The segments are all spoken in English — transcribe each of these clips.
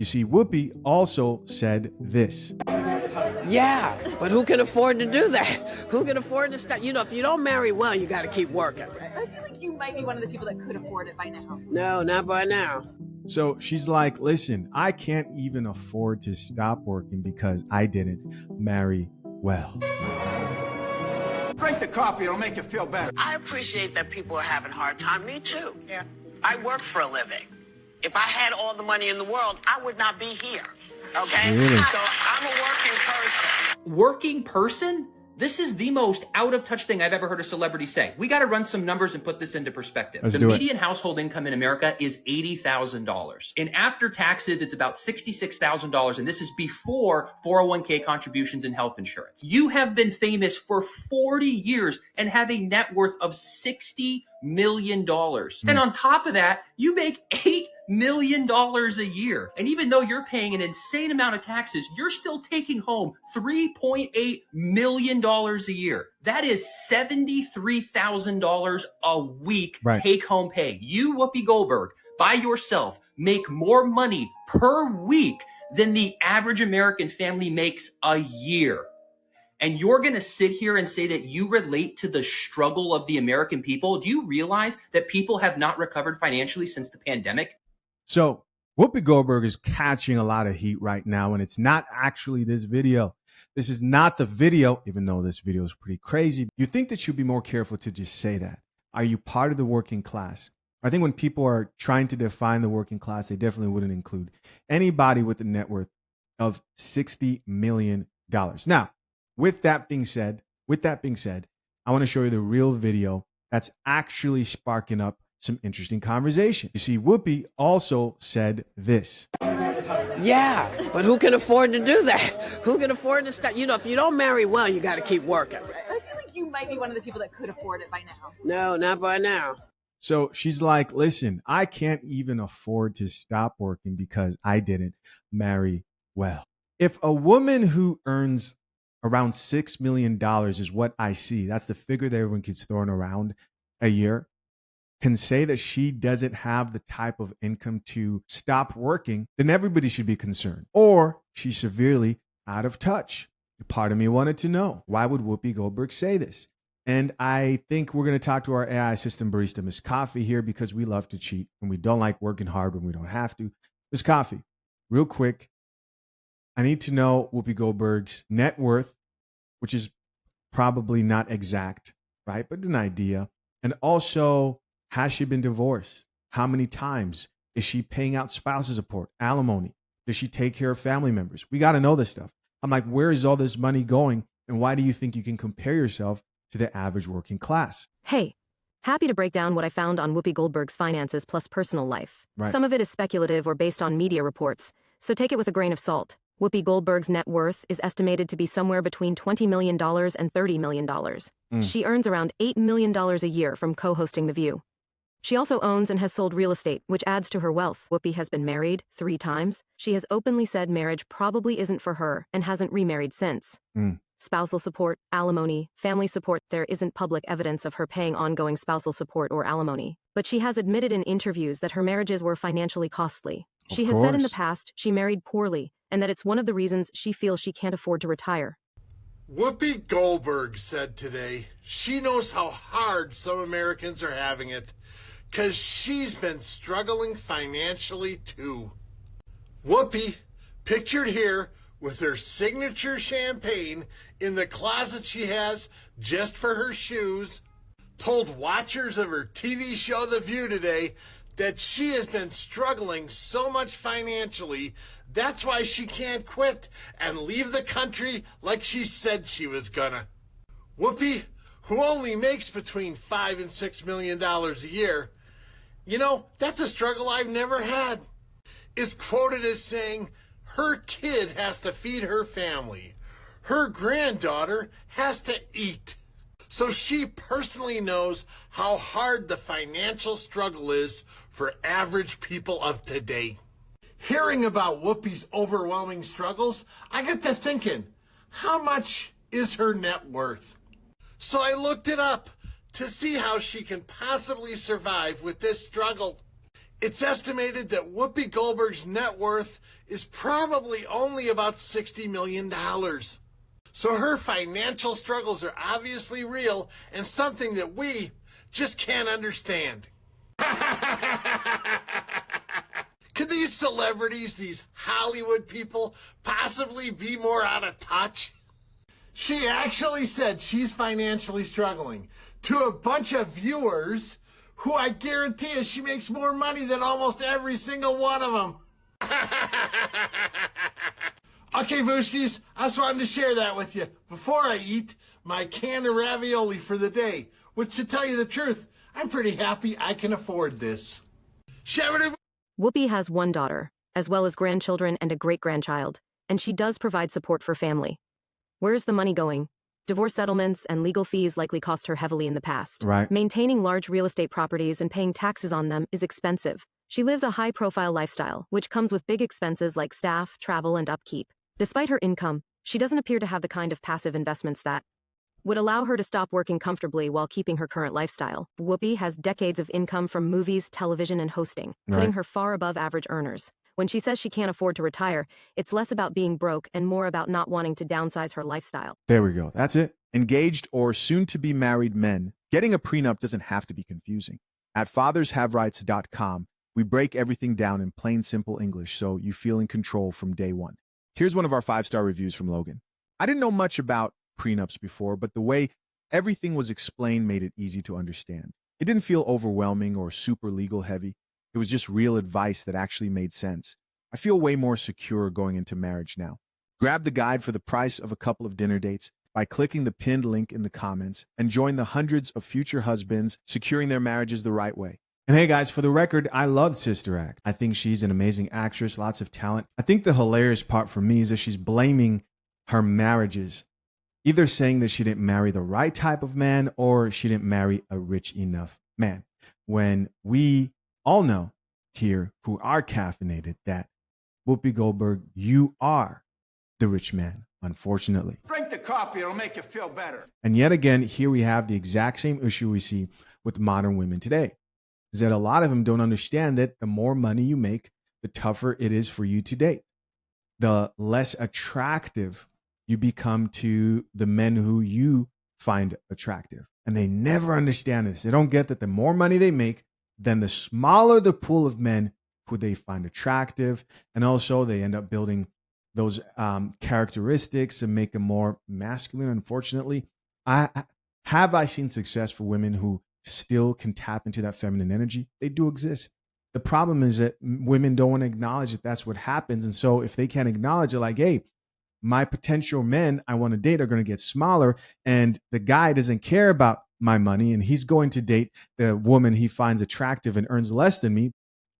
You see, Whoopi also said this. Yeah, but who can afford to do that? Who can afford to start? You know, if you don't marry well, you got to keep working. I feel like you might be one of the people that could afford it by now. No, not by now. So she's like, listen, I can't even afford to stop working because I didn't marry well. Drink the coffee, it'll make you feel better. I appreciate that people are having a hard time. Me too. Yeah. I work for a living. If I had all the money in the world, I would not be here. Okay? Really? So I'm a working person. Working person? This is the most out of touch thing I've ever heard a celebrity say. We got to run some numbers and put this into perspective. Let's the do it. median household income in America is $80,000. And after taxes, it's about $66,000. And this is before 401k contributions and health insurance. You have been famous for 40 years and have a net worth of $60 million. And on top of that, you make $8 million a year. And even though you're paying an insane amount of taxes, you're still taking home $3.8 million a year. That is $73,000 a week take home pay. You, Whoopi Goldberg, by yourself, make more money per week than the average American family makes a year. And you're going to sit here and say that you relate to the struggle of the American people? Do you realize that people have not recovered financially since the pandemic? So Whoopi Goldberg is catching a lot of heat right now, and it's not actually this video. This is not the video, even though this video is pretty crazy. You think that you'd be more careful to just say that. Are you part of the working class? I think when people are trying to define the working class, they definitely wouldn't include anybody with a net worth of $60 million. Now, with that being said, I want to show you the real video that's actually sparking up some interesting conversation. You see, Whoopi also said this. Yeah, but who can afford to do that? Who can afford to start? You know, if you don't marry well, you got to keep working. I feel like you might be one of the people that could afford it by now. No, not by now. So she's like, listen, I can't even afford to stop working because I didn't marry well. If a woman who earns around $6 million is what I see, that's the figure that everyone keeps throwing around a year, can say that she doesn't have the type of income to stop working, then everybody should be concerned. Or she's severely out of touch. Part of me wanted to know, why would Whoopi Goldberg say this? And I think we're going to talk to our AI assistant barista, Miss Coffee, here, because we love to cheat and we don't like working hard when we don't have to. Miss Coffee, real quick, I need to know Whoopi Goldberg's net worth, which is probably not exact, right? But an idea. And also, has she been divorced? How many times? Is she paying out spousal support, alimony? Does she take care of family members? We got to know this stuff. I'm like, where is all this money going? And why do you think you can compare yourself to the average working class? Hey, happy to break down what I found on Whoopi Goldberg's finances plus personal life. Right. Some of it is speculative or based on media reports, so take it with a grain of salt. Whoopi Goldberg's net worth is estimated to be somewhere between $20 million and $30 million. She earns around $8 million a year from co-hosting The View. She also owns and has sold real estate, which adds to her wealth. Whoopi has been married 3 times. She has openly said marriage probably isn't for her and hasn't remarried since. Spousal support, alimony, family support. There isn't public evidence of her paying ongoing spousal support or alimony. But she has admitted in interviews that her marriages were financially costly. She has said in the past she married poorly and that it's one of the reasons she feels she can't afford to retire. Whoopi Goldberg said today she knows how hard some Americans are having it because she's been struggling financially too. Whoopi, pictured here with her signature champagne in the closet she has just for her shoes, told watchers of her TV show The View today that she has been struggling so much financially, that's why she can't quit and leave the country like she said she was gonna. Whoopi, who only makes between $5 and $6 million a year, you know, that's a struggle I've never had, is quoted as saying her kid has to feed her family. Her granddaughter has to eat. So she personally knows how hard the financial struggle is for average people of today. Hearing about Whoopi's overwhelming struggles, I got to thinking, how much is her net worth? So I looked it up to see how she can possibly survive with this struggle. It's estimated that Whoopi Goldberg's net worth is probably only about $60 million. So her financial struggles are obviously real and something that we just can't understand. Could these celebrities, these Hollywood people, possibly be more out of touch? She actually said she's financially struggling to a bunch of viewers who I guarantee you she makes more money than almost every single one of them. Okay, Booskies, I just wanted to share that with you before I eat my can of ravioli for the day, which, to tell you the truth, I'm pretty happy I can afford this. Whoopi has one daughter, as well as grandchildren and a great-grandchild, and she does provide support for family. Where's the money going? Divorce settlements and legal fees likely cost her heavily in the past. Right. Maintaining large real estate properties and paying taxes on them is expensive. She lives a high-profile lifestyle, which comes with big expenses like staff, travel, and upkeep. Despite her income, she doesn't appear to have the kind of passive investments that would allow her to stop working comfortably while keeping her current lifestyle. Whoopi has decades of income from movies, television, and hosting, putting her far above average earners. When she says she can't afford to retire, it's less about being broke and more about not wanting to downsize her lifestyle. There we go. That's it. Engaged or soon-to-be married men, getting a prenup doesn't have to be confusing. At fathershaverights.com, we break everything down in plain, simple English so you feel in control from day one. Here's one of our 5-star reviews from Logan. I didn't know much about prenups before, but the way everything was explained made it easy to understand. It didn't feel overwhelming or super legal heavy. It was just real advice that actually made sense. I feel way more secure going into marriage now. Grab the guide for the price of a couple of dinner dates by clicking the pinned link in the comments and join the hundreds of future husbands securing their marriages the right way. And hey guys, for the record, I love Sister Act. I think she's an amazing actress, lots of talent. I think the hilarious part for me is that she's blaming her marriages, either saying that she didn't marry the right type of man or she didn't marry a rich enough man. When we all know here who are caffeinated that Whoopi Goldberg, you are the rich man, unfortunately. Drink the coffee, it'll make you feel better. And yet again, here we have the exact same issue we see with modern women today, is that a lot of them don't understand that the more money you make, the tougher it is for you to date. The less attractive you become to the men who you find attractive. And they never understand this. They don't get that the more money they make, then the smaller the pool of men who they find attractive. And also they end up building those characteristics and make them more masculine. Unfortunately, I seen success for women who still can tap into that feminine energy. They do exist. The problem is that women don't want to acknowledge that that's what happens. And so if they can't acknowledge it, like, hey, my potential men I want to date are going to get smaller, and the guy doesn't care about my money, and he's going to date the woman he finds attractive and earns less than me.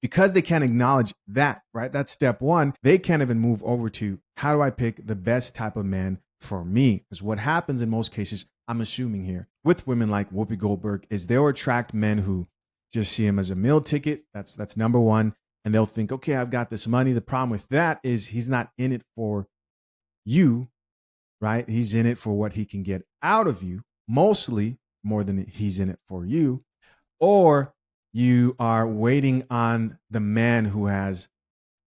Because they can't acknowledge that, right? That's step one. They can't even move over to, how do I pick the best type of man for me? Because what happens in most cases, I'm assuming here, with women like Whoopi Goldberg, is they'll attract men who just see him as a meal ticket. That's number one. And they'll think, okay, I've got this money. The problem with that is he's not in it for you, right? He's in it for what he can get out of you, mostly more than he's in it for you. Or you are waiting on the man who has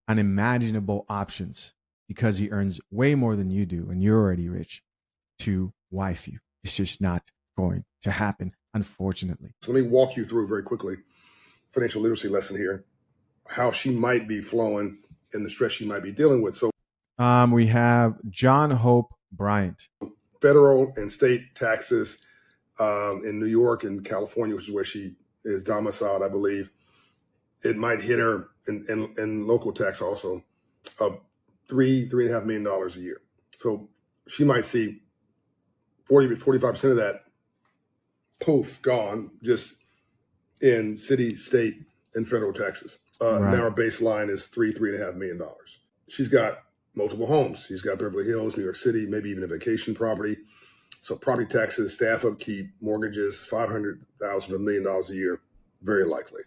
unimaginable options because he earns way more than you do and you're already rich to wife you. It's just not going to happen, unfortunately. So let me walk you through very quickly, financial literacy lesson here, how she might be flowing and the stress she might be dealing with. So we have John Hope Bryant. Federal and state taxes in New York and California, which is where she is domiciled, I believe. It might hit her in local tax also of $3.5 million a year. So she might see 45% of that poof gone just in city, state, and federal taxes. Right. Now our baseline is $3.5 million. She's got multiple homes. She's got Beverly Hills, New York City, maybe even a vacation property. So property taxes, staff upkeep, mortgages, $500,000 to $1 million a year, very likely.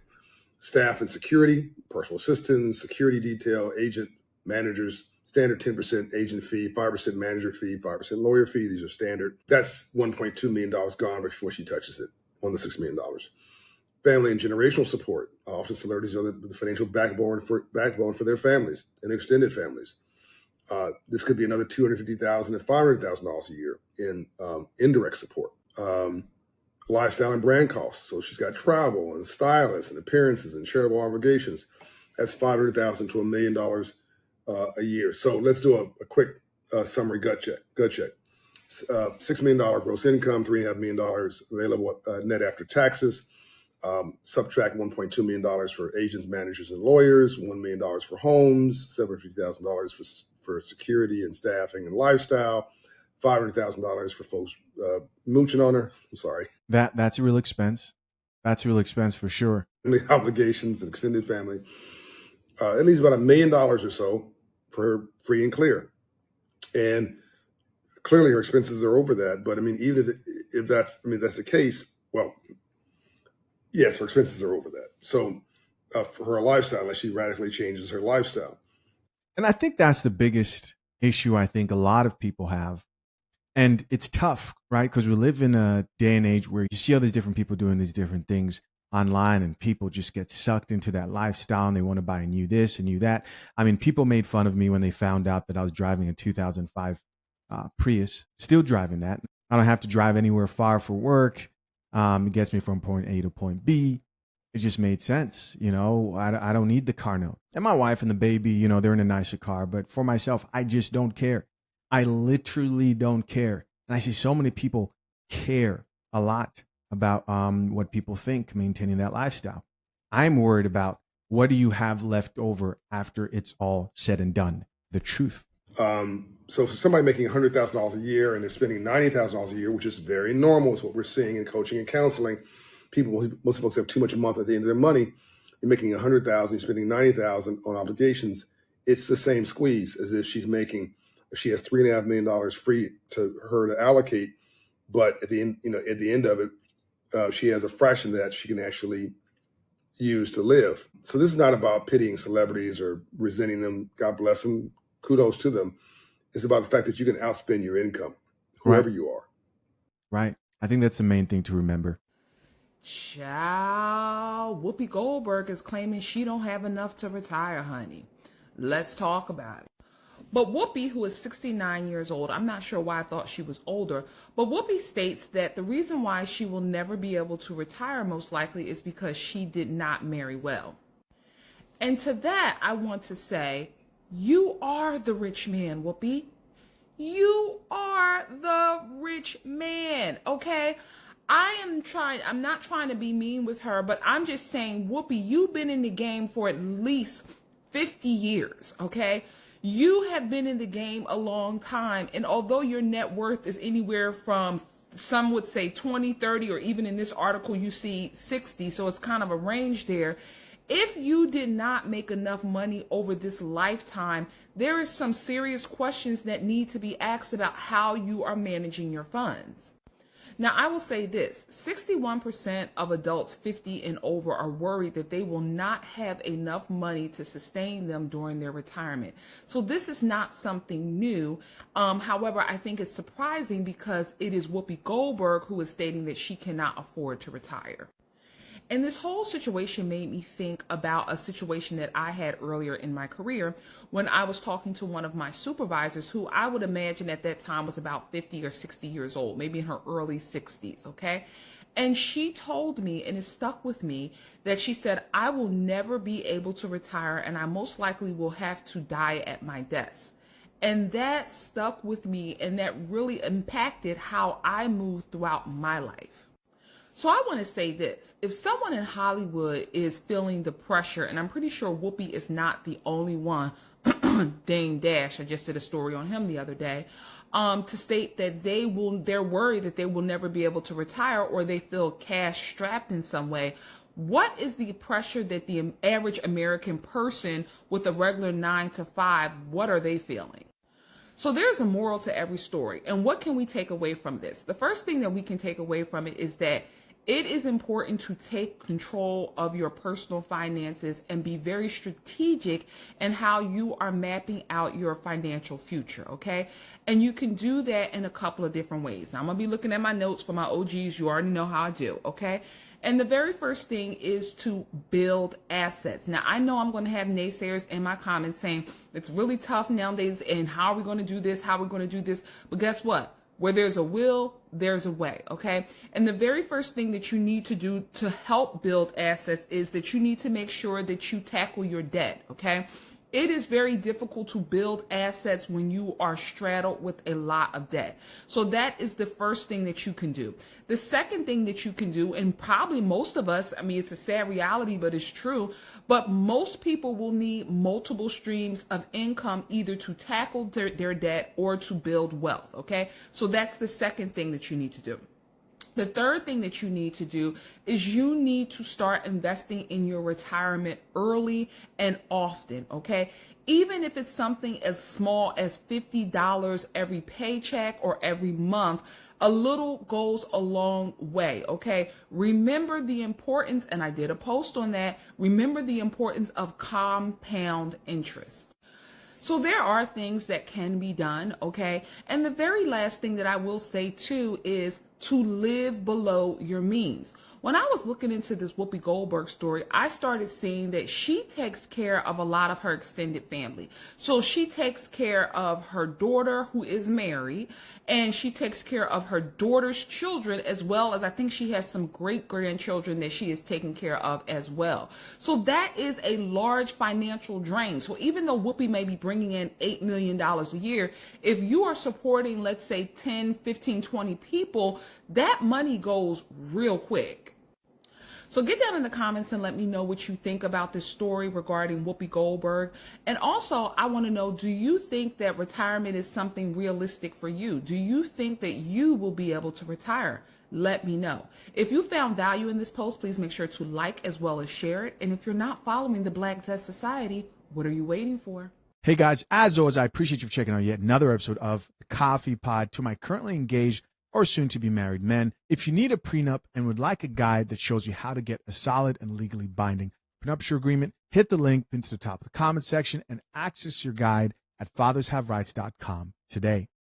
Staff and security, personal assistants, security detail, agent, managers, standard 10% agent fee, 5% manager fee, 5% lawyer fee. These are standard. That's $1.2 million gone before she touches it on the $6 million. family and generational support. Often celebrities are the financial backbone for their families and extended families. This could be another $250,000 to $500,000 a year in indirect support. Lifestyle and brand costs. So she's got travel and stylists and appearances and charitable obligations. That's $500,000 to $1 million a year. So let's do a quick summary gut check. $6 million gross income, $3.5 million available net after taxes. Subtract $1.2 million for agents, managers, and lawyers. $1 million for homes. $750,000 for security and staffing and lifestyle. $500,000 for folks mooching on her. I'm sorry. That's a real expense. That's a real expense for sure. Obligations and extended family. At least about $1 million or so for her free and clear. And clearly her expenses are over that. But I mean, even if that's the case, well, yes, her expenses are over that. So for her lifestyle, unless she radically changes her lifestyle. And I think that's the biggest issue I think a lot of people have. And it's tough, right? Because we live in a day and age where you see all these different people doing these different things online, and people just get sucked into that lifestyle and they want to buy a new this and new that. I mean, people made fun of me when they found out that I was driving a 2005 Prius, still driving that. I don't have to drive anywhere far for work. It gets me from point A to point B. It just made sense. You know, I don't need the car note. And my wife and the baby, you know, they're in a nicer car. But for myself, I just don't care. I literally don't care. And I see so many people care a lot about what people think maintaining that lifestyle. I'm worried about what do you have left over after it's all said and done? The truth. So for somebody making $100,000 a year and they're spending $90,000 a year, which is very normal, is what we're seeing in coaching and counseling. Most folks have too much a month at the end of their money. You're making $100,000, you're spending $90,000 on obligations. It's the same squeeze as if she has $3.5 million free to her to allocate, but at the end of it, she has a fraction of that she can actually use to live. So this is not about pitying celebrities or resenting them. God bless them. Kudos to them. It's about the fact that you can outspend your income, whoever you are. Right. I think that's the main thing to remember. Child, Whoopi Goldberg is claiming she don't have enough to retire, honey. Let's talk about it. But Whoopi, who is 69 years old, I'm not sure why I thought she was older, but Whoopi states that the reason why she will never be able to retire most likely is because she did not marry well. And to that, I want to say, you are the rich man, Whoopi. You are the rich man, okay? I'm not trying to be mean with her, but I'm just saying, Whoopi, you've been in the game for at least 50 years, okay? You have been in the game a long time, and although your net worth is anywhere from, some would say 20, 30, or even in this article you see 60, so it's kind of a range there. If you did not make enough money over this lifetime, there is some serious questions that need to be asked about how you are managing your funds. Now, I will say this, 61% of adults 50 and over are worried that they will not have enough money to sustain them during their retirement. So this is not something new. However, I think it's surprising because it is Whoopi Goldberg who is stating that she cannot afford to retire. And this whole situation made me think about a situation that I had earlier in my career when I was talking to one of my supervisors who I would imagine at that time was about 50 or 60 years old, maybe in her early 60s, okay? And she told me, and it stuck with me, that she said, I will never be able to retire and I most likely will have to die at my desk. And that stuck with me, and that really impacted how I moved throughout my life. So I want to say this, if someone in Hollywood is feeling the pressure, and I'm pretty sure Whoopi is not the only one, Dame Dash, I just did a story on him the other day, to state that they're worried that they will never be able to retire, or they feel cash strapped in some way. What is the pressure that the average American person with a regular 9 to 5, what are they feeling? So there's a moral to every story. And what can we take away from this? The first thing that we can take away from it is that It is important to take control of your personal finances and be very strategic in how you are mapping out your financial future, okay? And you can do that in a couple of different ways. Now, I'm going to be looking at my notes for my OGs. You already know how I do, okay? And the very first thing is to build assets. Now, I know I'm going to have naysayers in my comments saying it's really tough nowadays, and how are we going to do this? How are we going to do this? But guess what? Where there's a will, there's a way, okay? And the very first thing that you need to do to help build assets is that you need to make sure that you tackle your debt, okay? It is very difficult to build assets when you are straddled with a lot of debt. So that is the first thing that you can do. The second thing that you can do, and probably most of us, I mean, it's a sad reality, but it's true, but most people will need multiple streams of income either to tackle their debt or to build wealth, okay? So that's the second thing that you need to do. The third thing that you need to do is you need to start investing in your retirement early and often, okay? Even if it's something as small as $50 every paycheck or every month, a little goes a long way, okay? Remember the importance, and I did a post on that, remember the importance of compound interest. So there are things that can be done, okay? And the very last thing that I will say too is to live below your means. When I was looking into this Whoopi Goldberg story, I started seeing that she takes care of a lot of her extended family. So she takes care of her daughter who is married, and she takes care of her daughter's children, as well as I think she has some great grandchildren that she is taking care of as well. So that is a large financial drain. So even though Whoopi may be bringing in $8 million a year, if you are supporting, let's say 10, 15, 20 people, that money goes real quick. So get down in the comments and let me know what you think about this story regarding Whoopi Goldberg. And also, I want to know, do you think that retirement is something realistic for you? Do you think that you will be able to retire? Let me know. If you found value in this post, please make sure to like as well as share it. And if you're not following the Black Test Society, what are you waiting for? Hey guys, as always, I appreciate you checking out yet another episode of the Coffee Pod. To my currently engaged or soon to be married men, if you need a prenup and would like a guide that shows you how to get a solid and legally binding prenuptial agreement, hit the link pinned to the top of the comment section and access your guide at fathershaverights.com today.